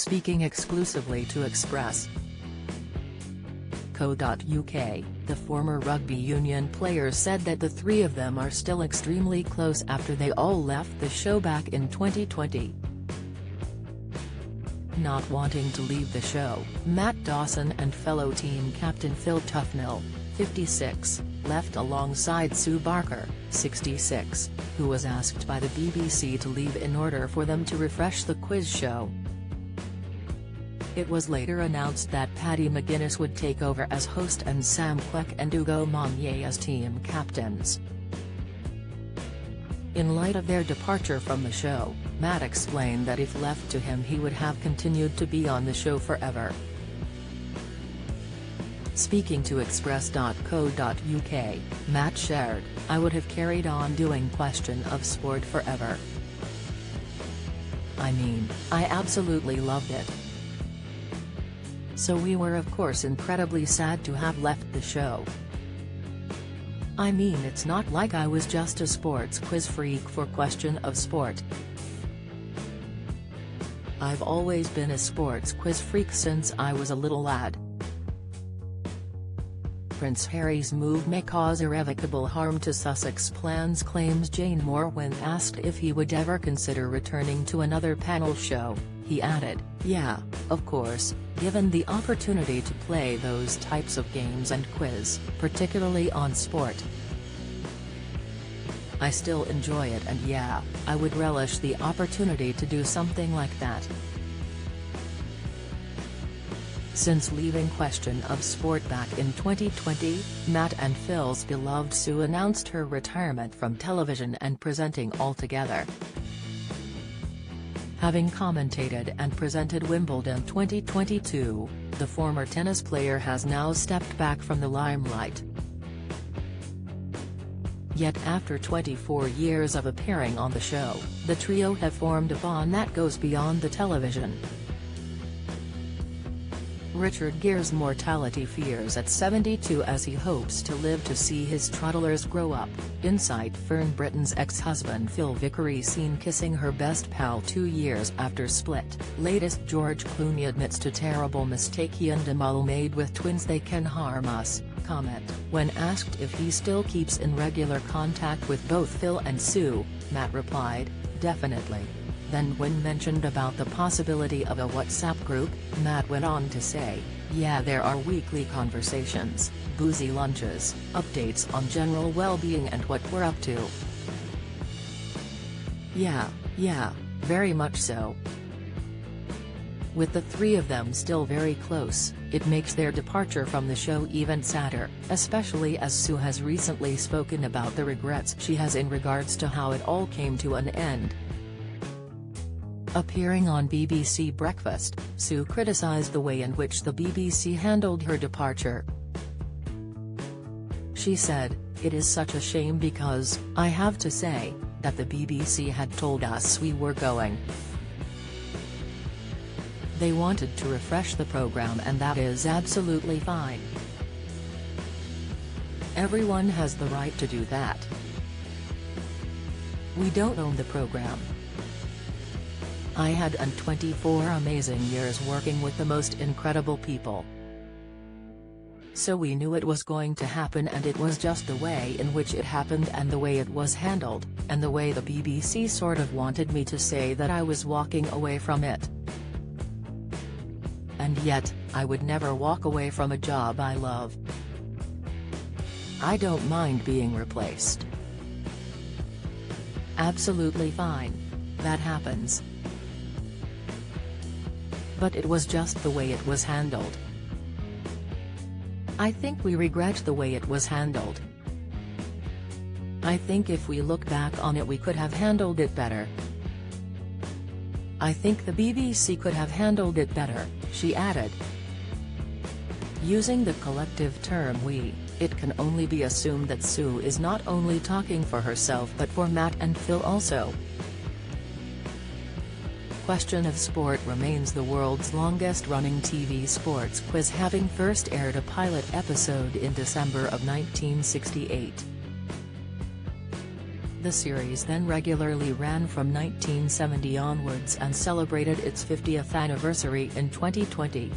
Speaking exclusively to Express.co.uk, the former rugby union player said that the three of them are still extremely close after they all left the show back in 2020. Not wanting to leave the show, Matt Dawson and fellow team captain Phil Tufnell, 56, left alongside Sue Barker, 66, who was asked by the BBC to leave in order for them to refresh the quiz show. It was later announced that Paddy McGuinness would take over as host and Sam Quek and Ugo Monye as team captains. In light of their departure from the show, Matt explained that if left to him he would have continued to be on the show forever. Speaking to Express.co.uk, Matt shared, "I would have carried on doing Question of Sport forever. I mean, I absolutely loved it. So we were of course incredibly sad to have left the show. I mean, it's not like I was just a sports quiz freak for Question of Sport. I've always been a sports quiz freak since I was a little lad." Prince Harry's move may cause irrevocable harm to Sussex plans, claims Jane Moore. When asked if he would ever consider returning to another panel show, he added, "Yeah, of course, given the opportunity to play those types of games and quiz, particularly on sport. I still enjoy it, and yeah, I would relish the opportunity to do something like that." Since leaving Question of Sport back in 2020, Matt and Phil's beloved Sue announced her retirement from television and presenting altogether. Having commentated and presented Wimbledon 2022, the former tennis player has now stepped back from the limelight. Yet after 24 years of appearing on the show, the trio have formed a bond that goes beyond the television. Richard Gere's mortality fears at 72 as he hopes to live to see his toddlers grow up. Insight: Fern Britton's ex-husband Phil Vickery seen kissing her best pal 2 years after split. Latest: George Clooney admits to terrible mistake he and Amal made with twins. They can harm us. Comment: when asked if he still keeps in regular contact with both Phil and Sue, Matt replied, "Definitely." Then when mentioned about the possibility of a WhatsApp group, Matt went on to say, "Yeah, there are weekly conversations, boozy lunches, updates on general well-being and what we're up to. Yeah, very much so." With the three of them still very close, it makes their departure from the show even sadder, especially as Sue has recently spoken about the regrets she has in regards to how it all came to an end. Appearing on BBC Breakfast, Sue criticised the way in which the BBC handled her departure. She said, "It is such a shame because, I have to say, that the BBC had told us we were going. They wanted to refresh the programme, and that is absolutely fine. Everyone has the right to do that. We don't own the programme. I had 24 amazing years working with the most incredible people. So we knew it was going to happen, and it was just the way in which it happened and the way it was handled, and the way the BBC sort of wanted me to say that I was walking away from it. And yet, I would never walk away from a job I love. I don't mind being replaced. Absolutely fine. That happens. But it was just the way it was handled. I think we regret the way it was handled. I think if we look back on it we could have handled it better. I think the BBC could have handled it better," she added. Using the collective term we, it can only be assumed that Sue is not only talking for herself but for Matt and Phil also. Question of Sport remains the world's longest-running TV sports quiz, having first aired a pilot episode in December of 1968. The series then regularly ran from 1970 onwards and celebrated its 50th anniversary in 2020.